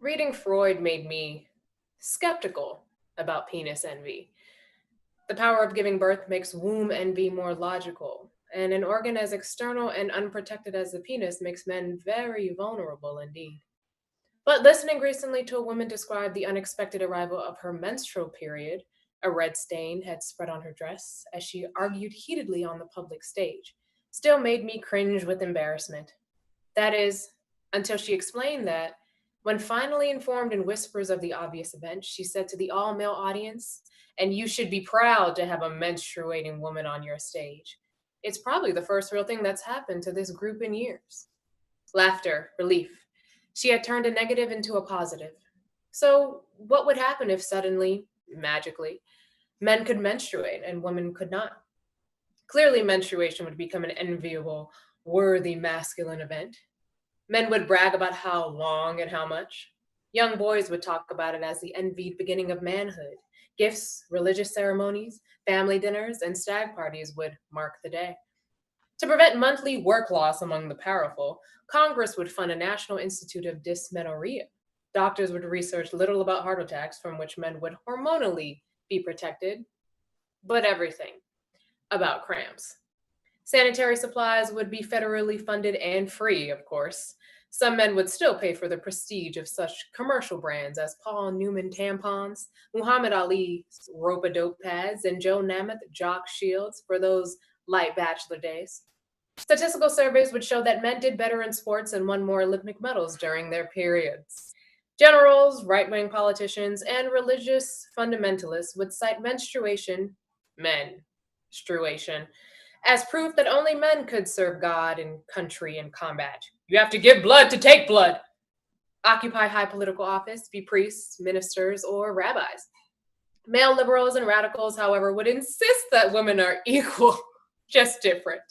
Reading Freud made me skeptical about penis envy. The power of giving birth makes womb envy more logical, and an organ as external and unprotected as the penis makes men very vulnerable indeed. But listening recently to a woman describe the unexpected arrival of her menstrual period, a red stain had spread on her dress as she argued heatedly on the public stage, still made me cringe with embarrassment. That is, until she explained that, when finally informed in whispers of the obvious event, she said to the all male audience, "And you should be proud to have a menstruating woman on your stage. It's probably the first real thing that's happened to this group in years." Laughter, relief. She had turned a negative into a positive. So, what would happen if suddenly, magically, men could menstruate and women could not? Clearly, menstruation would become an enviable, worthy masculine event. Men would brag about how long and how much. Young boys would talk about it as the envied beginning of manhood. Gifts, religious ceremonies, family dinners, and stag parties would mark the day. To prevent monthly work loss among the powerful, Congress would fund a National Institute of Dysmenorrhea. Doctors would research little about heart attacks from which men would hormonally be protected, but everything about cramps. Sanitary supplies would be federally funded and free, of course. Some men would still pay for the prestige of such commercial brands as Paul Newman tampons, Muhammad Ali's rope-a-dope pads, and Joe Namath jock shields for those light bachelor days. Statistical surveys would show that men did better in sports and won more Olympic medals during their periods. Generals, right wing politicians, and religious fundamentalists would cite menstruation, as proof that only men could serve God and country in combat. You have to give blood to take blood. Occupy high political office, be priests, ministers, or rabbis. Male liberals and radicals, however, would insist that women are equal, just different,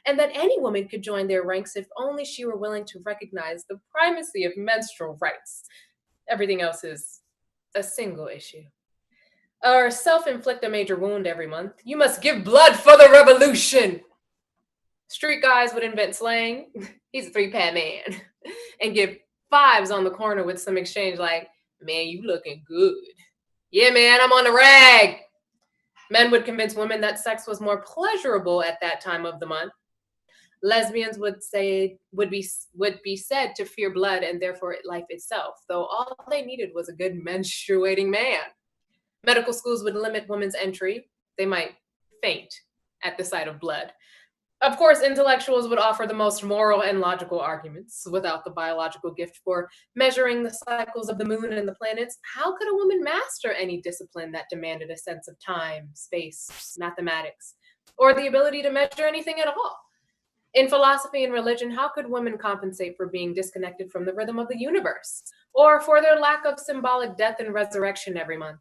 and that any woman could join their ranks if only she were willing to recognize the primacy of menstrual rights. Everything else is a single issue. Or self-inflict a major wound every month. You must give blood for the revolution. Street guys would invent slang. He's a three-pad man. And give fives on the corner with some exchange like, "Man, you looking good." "Yeah, man, I'm on the rag." Men would convince women that sex was more pleasurable at that time of the month. Lesbians would be said to fear blood and therefore life itself, though all they needed was a good menstruating man. Medical schools would limit women's entry. They might faint at the sight of blood. Of course, intellectuals would offer the most moral and logical arguments. Without the biological gift for measuring the cycles of the moon and the planets, how could a woman master any discipline that demanded a sense of time, space, mathematics, or the ability to measure anything at all? In philosophy and religion, how could women compensate for being disconnected from the rhythm of the universe, or for their lack of symbolic death and resurrection every month?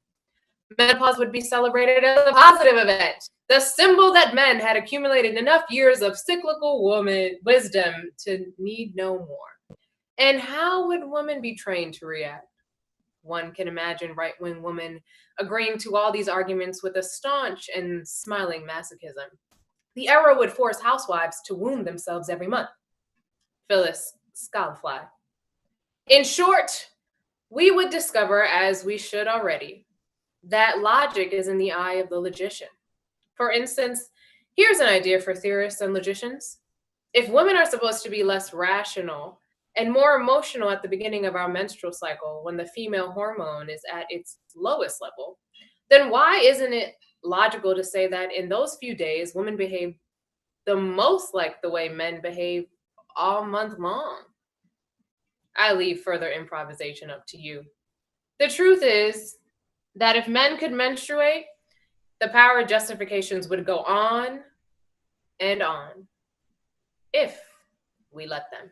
Menopause would be celebrated as a positive event, the symbol that men had accumulated enough years of cyclical woman wisdom to need no more. And how would women be trained to react? One can imagine right-wing women agreeing to all these arguments with a staunch and smiling masochism. The era would force housewives to wound themselves every month. Phyllis Scalfly. In short, we would discover, as we should already, that logic is in the eye of the logician. For instance, here's an idea for theorists and logicians. If women are supposed to be less rational and more emotional at the beginning of our menstrual cycle when the female hormone is at its lowest level, then why isn't it logical to say that in those few days, women behave the most like the way men behave all month long? I leave further improvisation up to you. The truth is that if men could menstruate, the power justifications would go on and on if we let them.